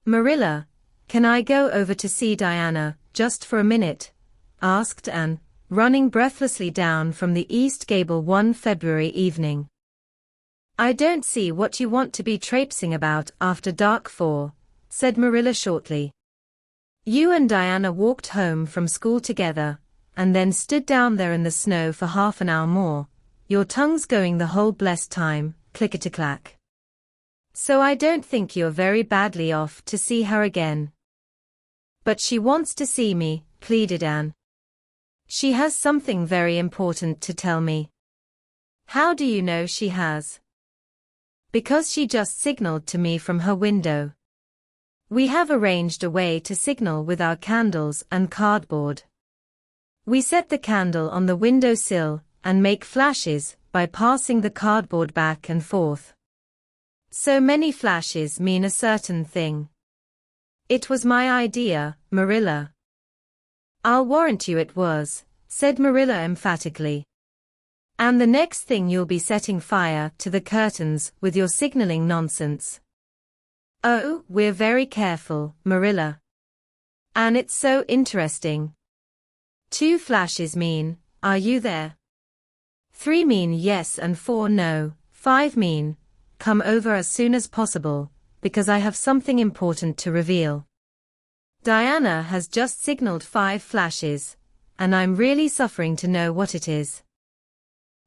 Marilla, can I go over to see Diana, just for a minute? Asked Anne, running breathlessly down from the East Gable one February evening. I don't see what you want to be traipsing about after dark for, said Marilla shortly. You and Diana walked home from school together, and then stood down there in the snow for half an hour more, your tongues going the whole blessed time, clickety-clack. So I don't think you're very badly off to see her again. But she wants to see me, pleaded Anne. She has something very important to tell me. How do you know she has? Because she just signaled to me from her window. We have arranged a way to signal with our candles and cardboard. We set the candle on the window sill and make flashes by passing the cardboard back and forth. So many flashes mean a certain thing. It was my idea, Marilla. I'll warrant you it was, said Marilla emphatically. And the next thing you'll be setting fire to the curtains with your signaling nonsense. Oh, we're very careful, Marilla. And it's so interesting. 2 flashes mean, are you there? 3 mean yes and 4 no, 5 mean, come over as soon as possible, because I have something important to reveal. Diana has just signaled 5 flashes, and I'm really suffering to know what it is.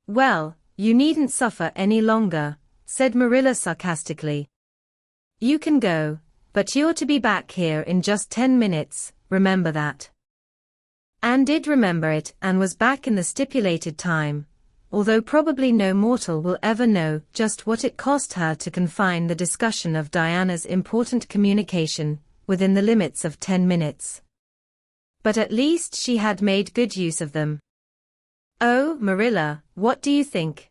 Well, you needn't suffer any longer, said Marilla sarcastically. You can go, but you're to be back here in just 10 minutes, remember that. Anne did remember it and was back in the stipulated time, although probably no mortal will ever know just what it cost her to confine the discussion of Diana's important communication within the limits of 10 minutes. But at least she had made good use of them. Oh, Marilla, what do you think?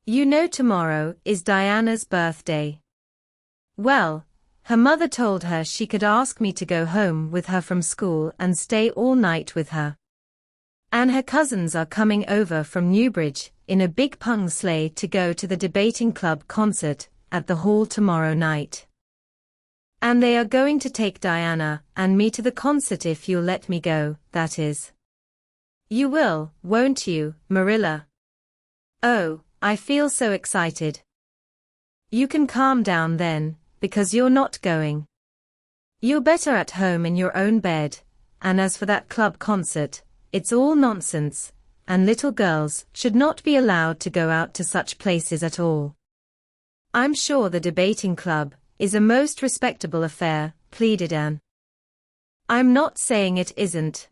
You know tomorrow is Diana's birthday. Well, her mother told her she could ask me to go home with her from school and stay all night with her. And her cousins are coming over from Newbridge in a big pung sleigh to go to the debating club concert at the hall tomorrow night. And they are going to take Diana and me to the concert if you'll let me go, that is. You will, won't you, Marilla? Oh, I feel so excited. You can calm down then, because you're not going. You're better at home in your own bed, and as for that club concert, it's all nonsense, and little girls should not be allowed to go out to such places at all. I'm sure the debating club is a most respectable affair, pleaded Anne. I'm not saying it isn't.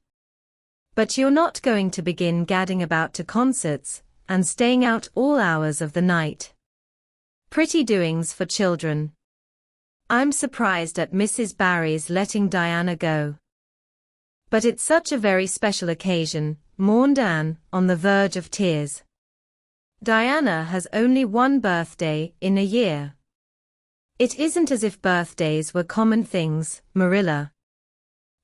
But you're not going to begin gadding about to concerts, and staying out all hours of the night. Pretty doings for children. I'm surprised at Mrs. Barry's letting Diana go. But it's such a very special occasion, mourned Anne, on the verge of tears. Diana has only one birthday in a year. It isn't as if birthdays were common things, Marilla.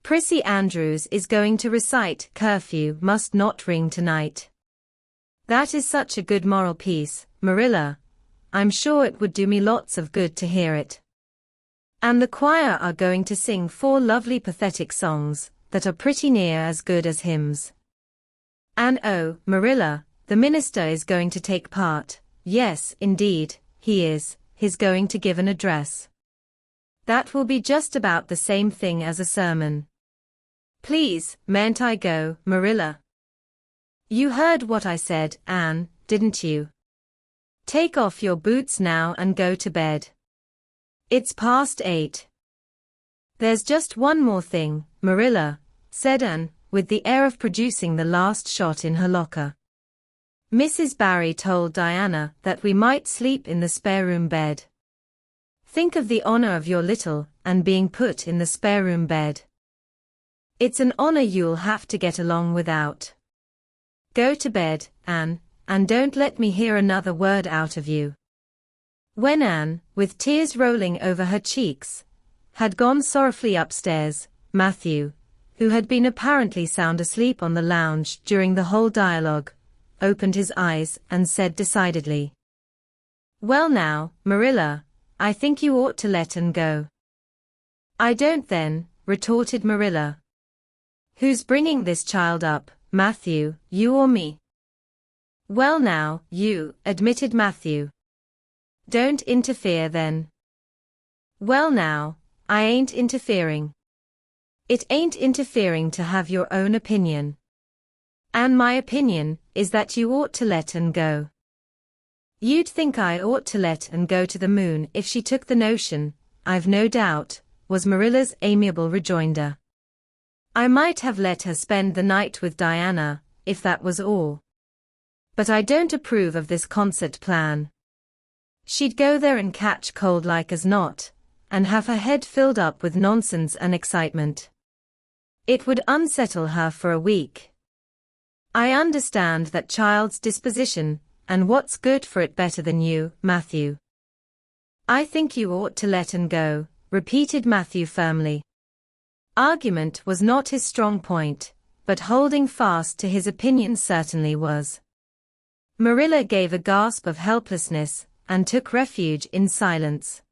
Prissy Andrews is going to recite "Curfew Must Not Ring Tonight." That is such a good moral piece, Marilla. I'm sure it would do me lots of good to hear it. And the choir are going to sing 4 lovely pathetic songs that are pretty near as good as hymns. And oh, Marilla, the minister is going to take part. Yes, indeed, he is. He's going to give an address. That will be just about the same thing as a sermon. Please, mayn't I go, Marilla? You heard what I said, Anne, didn't you? Take off your boots now and go to bed. It's past 8. There's just one more thing, Marilla, said Anne, with the air of producing the last shot in her locker. Mrs. Barry told Diana that we might sleep in the spare room bed. Think of the honor of your little and being put in the spare room bed. It's an honor you'll have to get along without. Go to bed, Anne, and don't let me hear another word out of you. When Anne, with tears rolling over her cheeks, had gone sorrowfully upstairs, Matthew, who had been apparently sound asleep on the lounge during the whole dialogue, opened his eyes and said decidedly, "Well now, Marilla, I think you ought to let Anne go." I don't then, retorted Marilla. Who's bringing this child up, Matthew, you or me? Well now, you, admitted Matthew. Don't interfere then. Well now, I ain't interfering. It ain't interfering to have your own opinion. And my opinion is that you ought to let and go. You'd think I ought to let and go to the moon if she took the notion, I've no doubt, was Marilla's amiable rejoinder. I might have let her spend the night with Diana, if that was all. But I don't approve of this concert plan. She'd go there and catch cold like as not, and have her head filled up with nonsense and excitement. It would unsettle her for a week. I understand that child's disposition, and what's good for it better than you, Matthew. I think you ought to let and go, repeated Matthew firmly. Argument was not his strong point, but holding fast to his opinion certainly was. Marilla gave a gasp of helplessness, and took refuge in silence.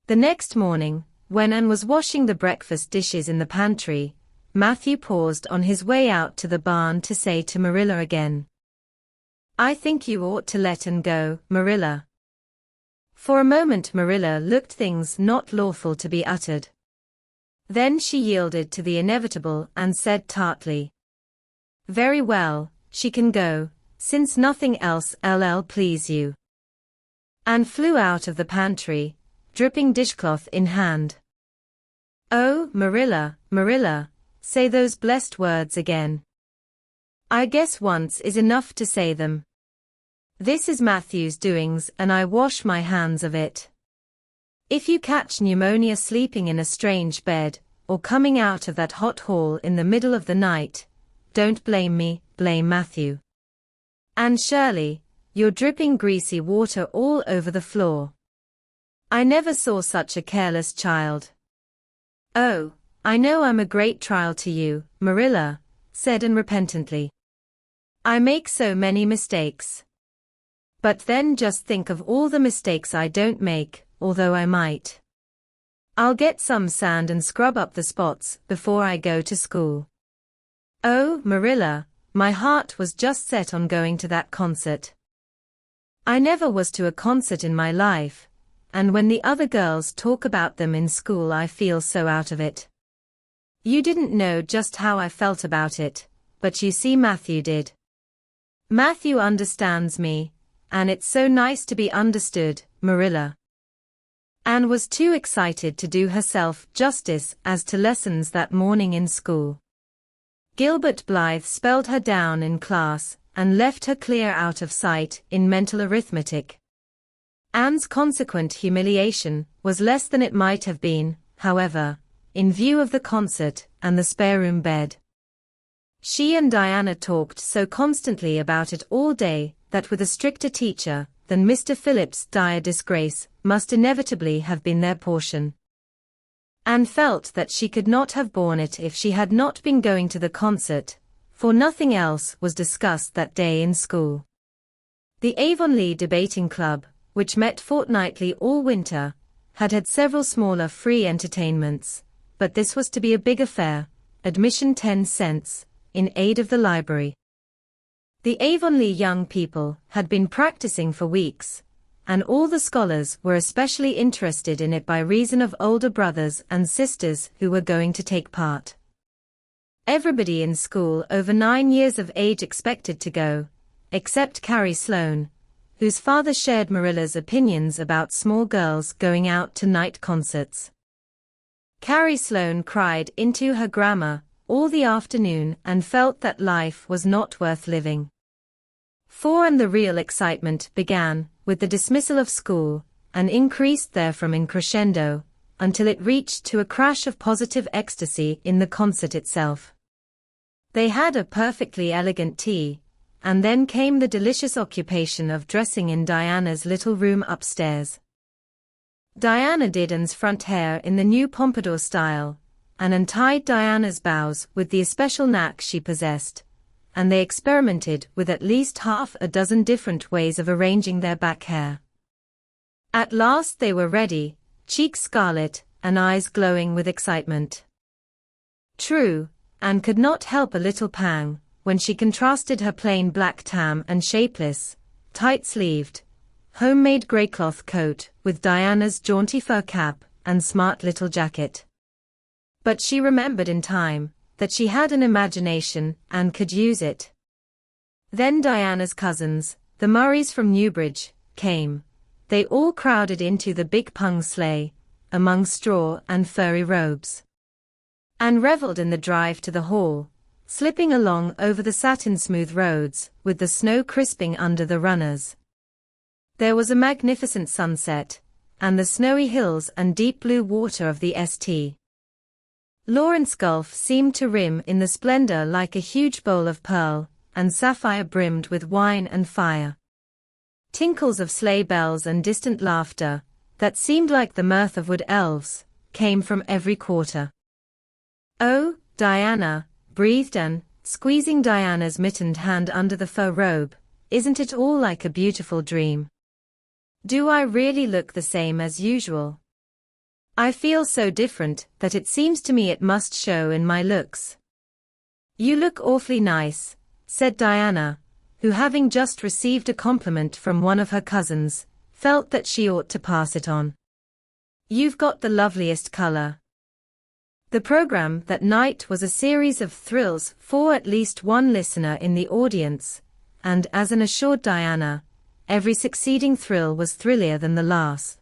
The next morning, when Anne was washing the breakfast dishes in the pantry, Matthew paused on his way out to the barn to say to Marilla again, I think you ought to let and go, Marilla. For a moment Marilla looked things not lawful to be uttered. Then she yielded to the inevitable and said tartly, Very well, she can go, since nothing else will please you. And flew out of the pantry, dripping dishcloth in hand. Oh, Marilla, Marilla, say those blessed words again. I guess once is enough to say them. This is Matthew's doings and I wash my hands of it. If you catch pneumonia sleeping in a strange bed, or coming out of that hot hall in the middle of the night, don't blame me, blame Matthew. And Shirley, you're dripping greasy water all over the floor. I never saw such a careless child. Oh, I know I'm a great trial to you, Marilla, said Anne repentantly. I make so many mistakes. But then just think of all the mistakes I don't make, although I might. I'll get some sand and scrub up the spots before I go to school. Oh, Marilla, my heart was just set on going to that concert. I never was to a concert in my life, and when the other girls talk about them in school I feel so out of it. You didn't know just how I felt about it, but you see Matthew did. Matthew understands me, and it's so nice to be understood, Marilla. Anne was too excited to do herself justice as to lessons that morning in school. Gilbert Blythe spelled her down in class, and left her clear out of sight in mental arithmetic. Anne's consequent humiliation was less than it might have been, however, in view of the concert and the spare-room bed. She and Diana talked so constantly about it all day that with a stricter teacher than Mr. Phillips' dire disgrace must inevitably have been their portion. Anne felt that she could not have borne it if she had not been going to the concert, for nothing else was discussed that day in school. The Avonlea Debating Club, which met fortnightly all winter, had had several smaller free entertainments, but this was to be a big affair, admission 10 cents, in aid of the library. The Avonlea young people had been practicing for weeks, and all the scholars were especially interested in it by reason of older brothers and sisters who were going to take part. Everybody in school over 9 years of age expected to go, except Carrie Sloane, whose father shared Marilla's opinions about small girls going out to night concerts. Carrie Sloane cried into her grammar all the afternoon and felt that life was not worth living. And the real excitement began with the dismissal of school, and increased therefrom in crescendo, until it reached to a crash of positive ecstasy in the concert itself. They had a perfectly elegant tea, and then came the delicious occupation of dressing in Diana's little room upstairs. Diana did Anne's front hair in the new pompadour style, and untied Diana's bows with the especial knack she possessed, and they experimented with at least half a dozen different ways of arranging their back hair. At last they were ready, cheeks scarlet, and eyes glowing with excitement. True, Anne could not help a little pang when she contrasted her plain black tam and shapeless, tight-sleeved, homemade grey cloth coat with Diana's jaunty fur cap and smart little jacket. But she remembered in time that she had an imagination and could use it. Then Diana's cousins, the Murrays from Newbridge, came. They all crowded into the big pung sleigh, among straw and furry robes. Anne revelled in the drive to the hall, slipping along over the satin-smooth roads, with the snow crisping under the runners. There was a magnificent sunset, and the snowy hills and deep blue water of the St. Lawrence Gulf seemed to rim in the splendor like a huge bowl of pearl and sapphire brimmed with wine and fire. Tinkles of sleigh bells and distant laughter, that seemed like the mirth of wood elves, came from every quarter. "Oh, Diana," breathed Anne, squeezing Diana's mittened hand under the fur robe, "isn't it all like a beautiful dream? Do I really look the same as usual? I feel so different that it seems to me it must show in my looks." "You look awfully nice," said Diana, who, having just received a compliment from one of her cousins, felt that she ought to pass it on. "You've got the loveliest color." The program that night was a series of thrills for at least one listener in the audience, and as Anne assured Diana, every succeeding thrill was thrillier than the last.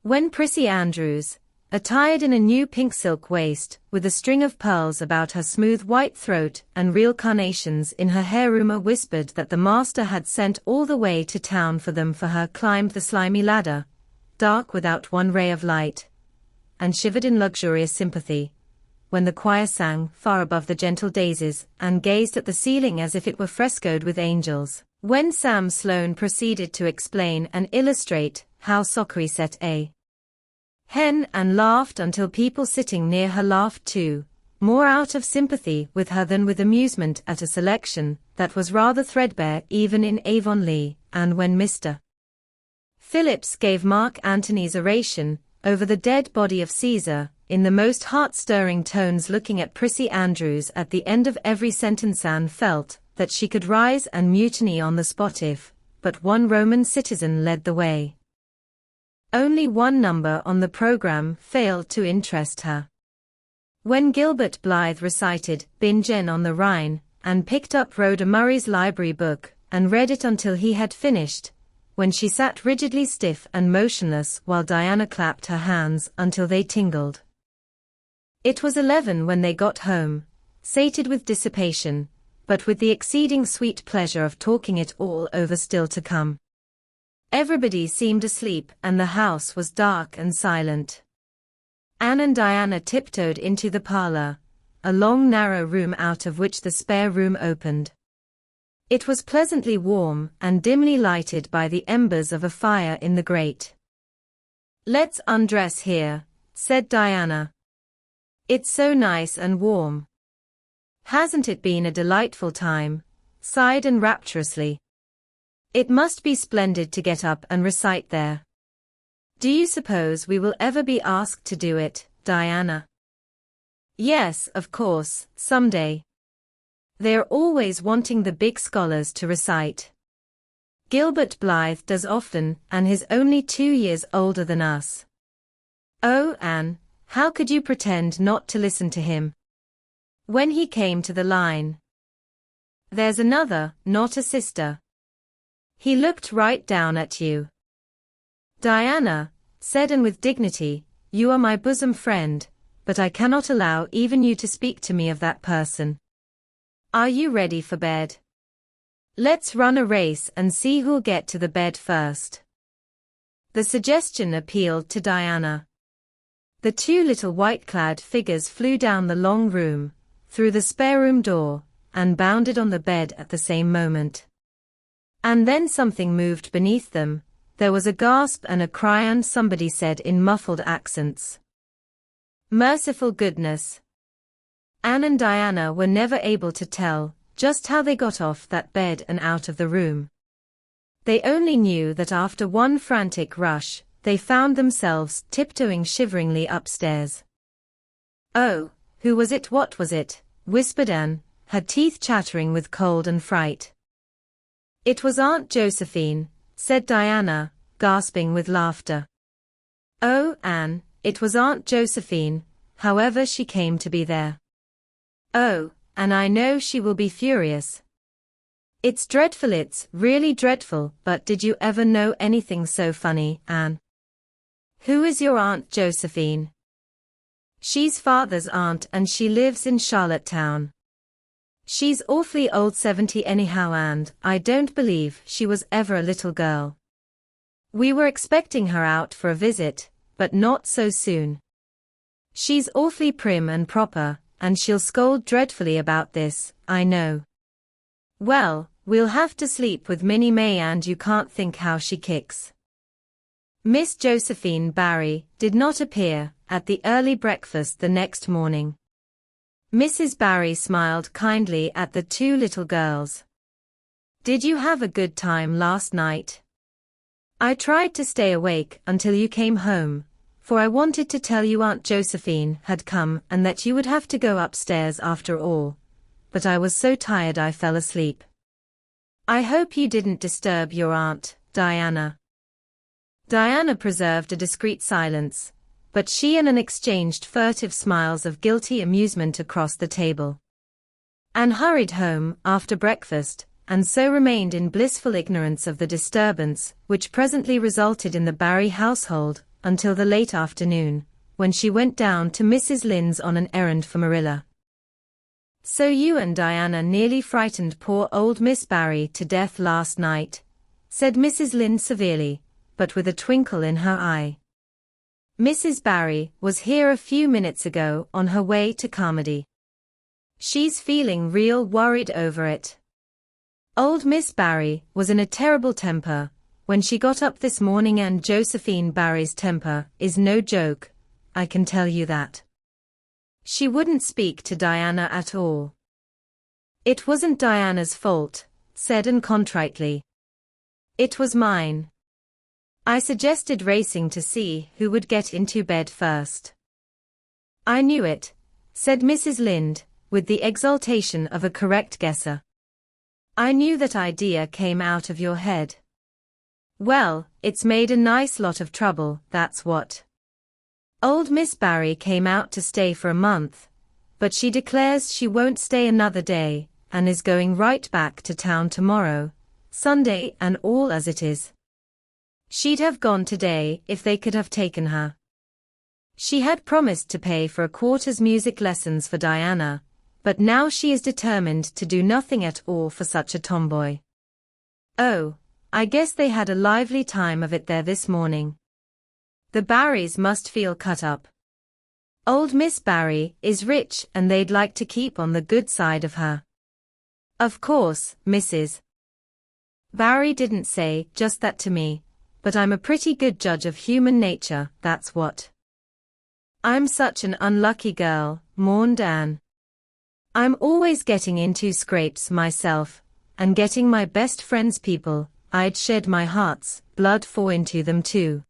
When Prissy Andrews, attired in a new pink silk waist with a string of pearls about her smooth white throat and real carnations in her hair, rumor whispered that the master had sent all the way to town for them for her, climbed the slimy ladder, dark without one ray of light, and shivered in luxurious sympathy. When the choir sang far above the gentle daisies and gazed at the ceiling as if it were frescoed with angels. When Sam Sloane proceeded to explain and illustrate how Sockery set a hen and laughed until people sitting near her laughed too, more out of sympathy with her than with amusement at a selection that was rather threadbare even in Avonlea, and when Mr. Phillips gave Mark Antony's oration over the dead body of Caesar, in the most heart-stirring tones, looking at Prissy Andrews at the end of every sentence, Anne felt that she could rise and mutiny on the spot if but one Roman citizen led the way. Only one number on the program failed to interest her. When Gilbert Blythe recited Bingen on the Rhine, and picked up Rhoda Murray's library book and read it until he had finished, when she sat rigidly stiff and motionless while Diana clapped her hands until they tingled. It was 11 when they got home, sated with dissipation, but with the exceeding sweet pleasure of talking it all over still to come. Everybody seemed asleep and the house was dark and silent. Anne and Diana tiptoed into the parlor, a long narrow room out of which the spare room opened. It was pleasantly warm and dimly lighted by the embers of a fire in the grate. "Let's undress here," said Diana. "It's so nice and warm." "Hasn't it been a delightful time?" sighed Anne rapturously. "It must be splendid to get up and recite there. Do you suppose we will ever be asked to do it, Diana?" "Yes, of course, someday. They're always wanting the big scholars to recite. Gilbert Blythe does often, and he's only 2 years older than us." "Oh, Anne, how could you pretend not to listen to him? When he came to the line, 'There's another, not a sister,' he looked right down at you." "Diana," said Anne with dignity, "you are my bosom friend, but I cannot allow even you to speak to me of that person. Are you ready for bed? Let's run a race and see who'll get to the bed first." The suggestion appealed to Diana. The 2 little white-clad figures flew down the long room, through the spare room door, and bounded on the bed at the same moment. And then something moved beneath them. There was a gasp and a cry, and somebody said in muffled accents, "Merciful goodness." Anne and Diana were never able to tell just how they got off that bed and out of the room. They only knew that after one frantic rush, they found themselves tiptoeing shiveringly upstairs. "Oh, who was it? What was it?" whispered Anne, her teeth chattering with cold and fright. "It was Aunt Josephine," said Diana, gasping with laughter. "Oh, Anne, it was Aunt Josephine, however she came to be there. Oh, and I know she will be furious. It's dreadful, it's really dreadful, but did you ever know anything so funny, Anne?" "Who is your Aunt Josephine?" "She's father's aunt and she lives in Charlottetown. She's awfully old, 70 anyhow, and I don't believe she was ever a little girl. We were expecting her out for a visit, but not so soon. She's awfully prim and proper, and she'll scold dreadfully about this, I know. Well, we'll have to sleep with Minnie May, and you can't think how she kicks." Miss Josephine Barry did not appear at the early breakfast the next morning. Mrs. Barry smiled kindly at the two little girls. "Did you have a good time last night? I tried to stay awake until you came home, for I wanted to tell you Aunt Josephine had come and that you would have to go upstairs after all, but I was so tired I fell asleep. I hope you didn't disturb your aunt, Diana." Diana preserved a discreet silence, but she and Anne exchanged furtive smiles of guilty amusement across the table. Anne hurried home after breakfast, and so remained in blissful ignorance of the disturbance which presently resulted in the Barry household, until the late afternoon, when she went down to Mrs. Lynde's on an errand for Marilla. "So you and Diana nearly frightened poor old Miss Barry to death last night," said Mrs. Lynde severely, but with a twinkle in her eye. "Mrs. Barry was here a few minutes ago on her way to Carmody. She's feeling real worried over it. Old Miss Barry was in a terrible temper when she got up this morning, and Josephine Barry's temper is no joke, I can tell you that. She wouldn't speak to Diana at all." "It wasn't Diana's fault," said Anne contritely. "It was mine. I suggested racing to see who would get into bed first." "I knew it," said Mrs. Lynde, with the exultation of a correct guesser. "I knew that idea came out of your head. Well, it's made a nice lot of trouble, that's what. Old Miss Barry came out to stay for a month, but she declares she won't stay another day, and is going right back to town tomorrow, Sunday and all as it is. She'd have gone today if they could have taken her. She had promised to pay for a quarter's music lessons for Diana, but now she is determined to do nothing at all for such a tomboy. Oh, I guess they had a lively time of it there this morning. The Barrys must feel cut up. Old Miss Barry is rich and they'd like to keep on the good side of her. Of course, Mrs. Barry didn't say just that to me, but I'm a pretty good judge of human nature, that's what." "I'm such an unlucky girl," mourned Anne. "I'm always getting into scrapes myself, and getting my best friend's people I'd shed my heart's blood for into them too.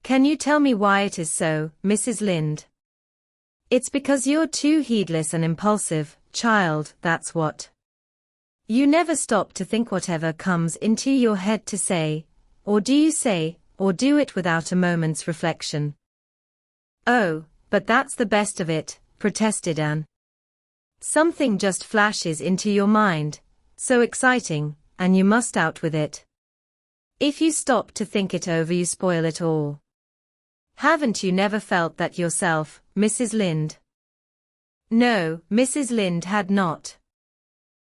Can you tell me why it is so, Mrs. Lynde?" "It's because you're too heedless and impulsive, child, that's what. You never stop to think whatever comes into your head to say, or do you say, or do it without a moment's reflection?" "Oh, but that's the best of it," protested Anne. "Something just flashes into your mind, so exciting, and you must out with it. If you stop to think it over you spoil it all. Haven't you never felt that yourself, Mrs. Lynde?" No, Mrs. Lynde had not.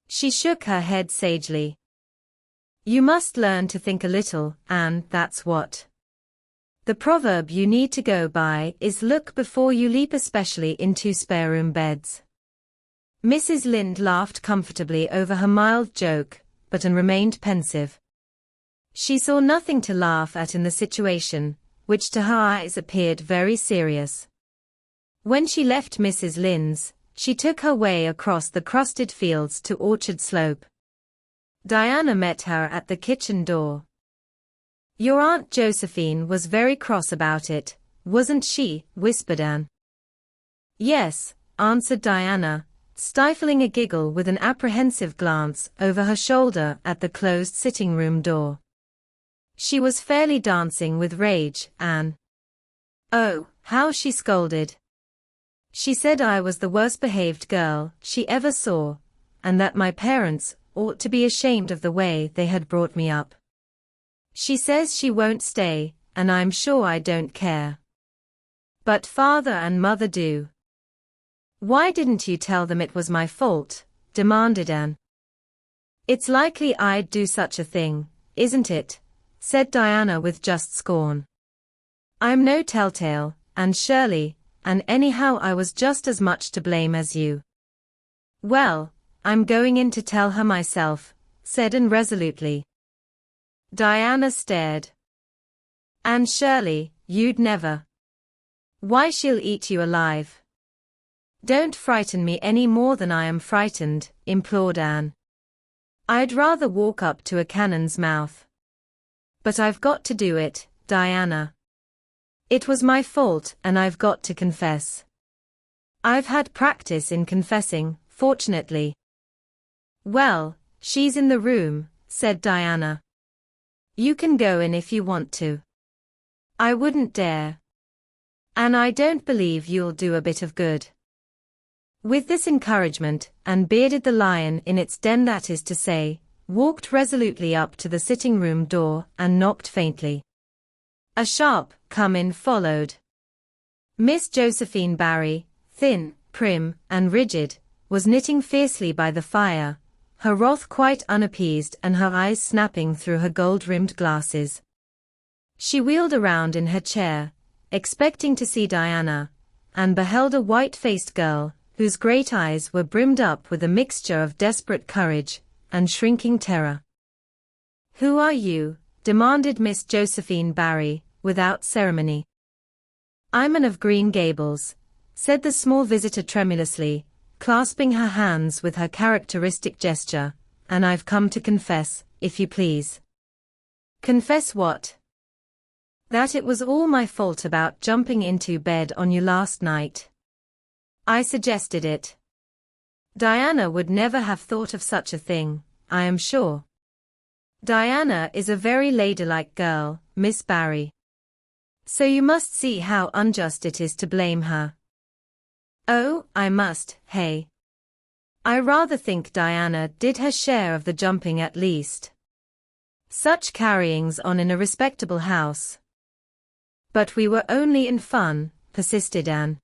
She shook her head sagely. "You must learn to think a little, Anne, that's what. The proverb you need to go by is look before you leap, especially into spare room beds." Mrs. Lynde laughed comfortably over her mild joke, but Anne remained pensive. She saw nothing to laugh at in the situation, which to her eyes appeared very serious. When she left Mrs. Lynde's, she took her way across the crusted fields to Orchard Slope. Diana met her at the kitchen door. Your Aunt Josephine was very cross about it, wasn't she? Whispered Anne. Yes, answered Diana, stifling a giggle with an apprehensive glance over her shoulder at the closed sitting-room door. She was fairly dancing with rage, Anne. Oh, how she scolded. She said I was the worst-behaved girl she ever saw, and that my parents ought to be ashamed of the way they had brought me up. She says she won't stay, and I'm sure I don't care. But father and mother do. Why didn't you tell them it was my fault? Demanded Anne. It's likely I'd do such a thing, isn't it? Said Diana with just scorn. I'm no telltale, and Shirley, and anyhow I was just as much to blame as you. Well, I'm going in to tell her myself, said Anne resolutely. Diana stared. And Shirley, you'd never. Why, she'll eat you alive. Don't frighten me any more than I am frightened, implored Anne. I'd rather walk up to a cannon's mouth. But I've got to do it, Diana. It was my fault and I've got to confess. I've had practice in confessing, fortunately. Well, she's in the room, said Diana. You can go in if you want to. I wouldn't dare. And I don't believe you'll do a bit of good. With this encouragement, Anne bearded the lion in its den, that is to say, walked resolutely up to the sitting-room door and knocked faintly. A sharp "come in" followed. Miss Josephine Barry, thin, prim, and rigid, was knitting fiercely by the fire, her wrath quite unappeased and her eyes snapping through her gold-rimmed glasses. She wheeled around in her chair, expecting to see Diana, and beheld a white-faced girl, whose great eyes were brimmed up with a mixture of desperate courage and shrinking terror. Who are you? Demanded Miss Josephine Barry, without ceremony. I'm Anne of Green Gables, said the small visitor tremulously, clasping her hands with her characteristic gesture, and I've come to confess, if you please. Confess what? That it was all my fault about jumping into bed on you last night. I suggested it. Diana would never have thought of such a thing, I am sure. Diana is a very ladylike girl, Miss Barry. So you must see how unjust it is to blame her. Oh, I must, hey. I rather think Diana did her share of the jumping at least. Such carryings on in a respectable house. But we were only in fun, persisted Anne.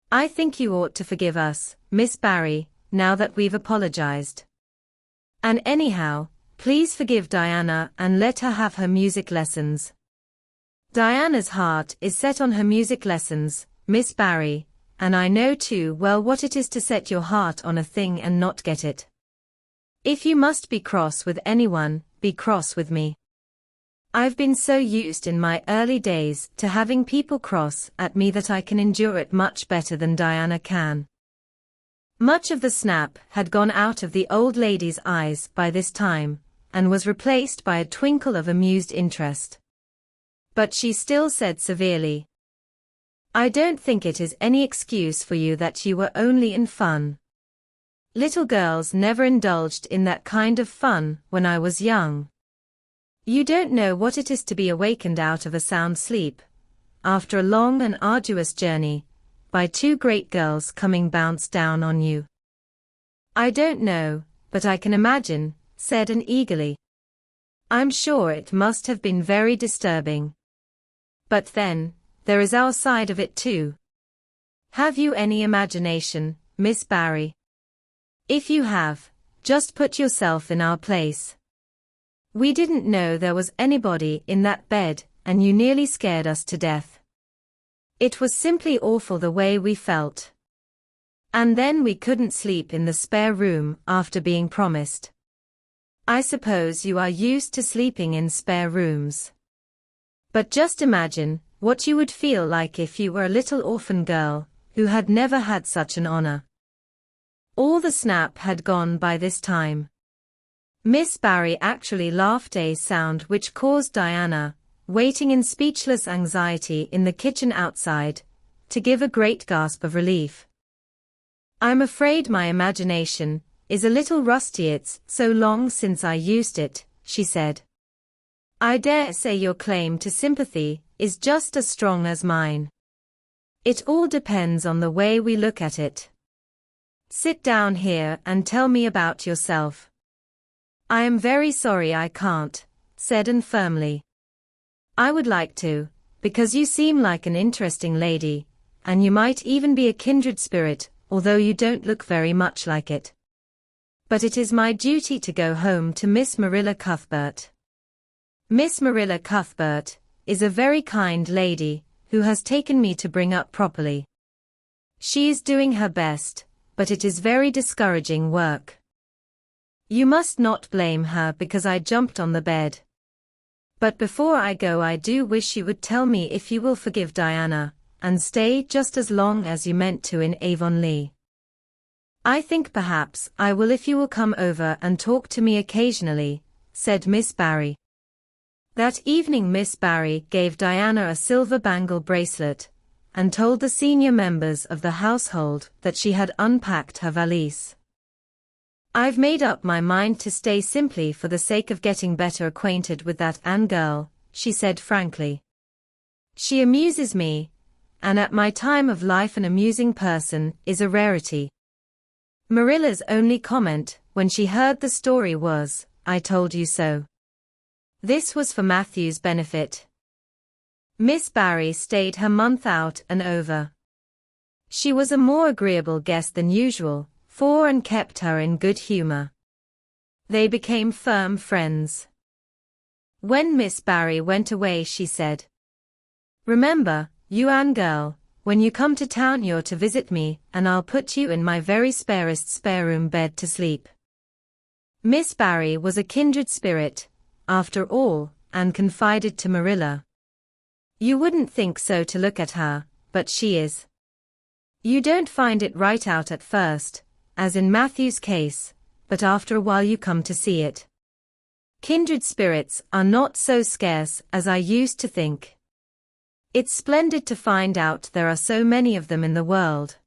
I think you ought to forgive us, Miss Barry, now that we've apologized. And anyhow, please forgive Diana and let her have her music lessons. Diana's heart is set on her music lessons, Miss Barry, and I know too well what it is to set your heart on a thing and not get it. If you must be cross with anyone, be cross with me. I've been so used in my early days to having people cross at me that I can endure it much better than Diana can. Much of the snap had gone out of the old lady's eyes by this time, and was replaced by a twinkle of amused interest. But she still said severely, I don't think it is any excuse for you that you were only in fun. Little girls never indulged in that kind of fun when I was young. You don't know what it is to be awakened out of a sound sleep, after a long and arduous journey, by two great girls coming bounce down on you. I don't know, but I can imagine, said Anne eagerly. I'm sure it must have been very disturbing. But then, there is our side of it too. Have you any imagination, Miss Barry? If you have, just put yourself in our place. We didn't know there was anybody in that bed, and you nearly scared us to death. It was simply awful the way we felt. And then we couldn't sleep in the spare room after being promised. I suppose you are used to sleeping in spare rooms. But just imagine what you would feel like if you were a little orphan girl, who had never had such an honor. All the snap had gone by this time. Miss Barry actually laughed, a sound which caused Diana, waiting in speechless anxiety in the kitchen outside, to give a great gasp of relief. "I'm afraid my imagination is a little rusty, it's so long since I used it," she said. "I dare say your claim to sympathy is just as strong as mine. It all depends on the way we look at it. Sit down here and tell me about yourself." "I am very sorry I can't," said Anne firmly. "I would like to, because you seem like an interesting lady, and you might even be a kindred spirit, although you don't look very much like it. But it is my duty to go home to Miss Marilla Cuthbert. Miss Marilla Cuthbert is a very kind lady who has taken me to bring up properly. She is doing her best, but it is very discouraging work. You must not blame her because I jumped on the bed. But before I go, I do wish you would tell me if you will forgive Diana, and stay just as long as you meant to in Avonlea. I think perhaps I will if you will come over and talk to me occasionally," said Miss Barry. That evening Miss Barry gave Diana a silver bangle bracelet, and told the senior members of the household that she had unpacked her valise. "I've made up my mind to stay simply for the sake of getting better acquainted with that Anne girl," she said frankly. "She amuses me, and at my time of life an amusing person is a rarity." Marilla's only comment when she heard the story was, "I told you so." This was for Matthew's benefit. Miss Barry stayed her month out and over. She was a more agreeable guest than usual, for Anne kept her in good humor. They became firm friends. When Miss Barry went away she said, "Remember, you Anne girl, when you come to town you're to visit me, and I'll put you in my very sparest spare room bed to sleep." Miss Barry was a kindred spirit, after all, Anne confided to Marilla. "You wouldn't think so to look at her, but she is. You don't find it right out at first, as in Matthew's case, but after a while you come to see it. Kindred spirits are not so scarce as I used to think. It's splendid to find out there are so many of them in the world."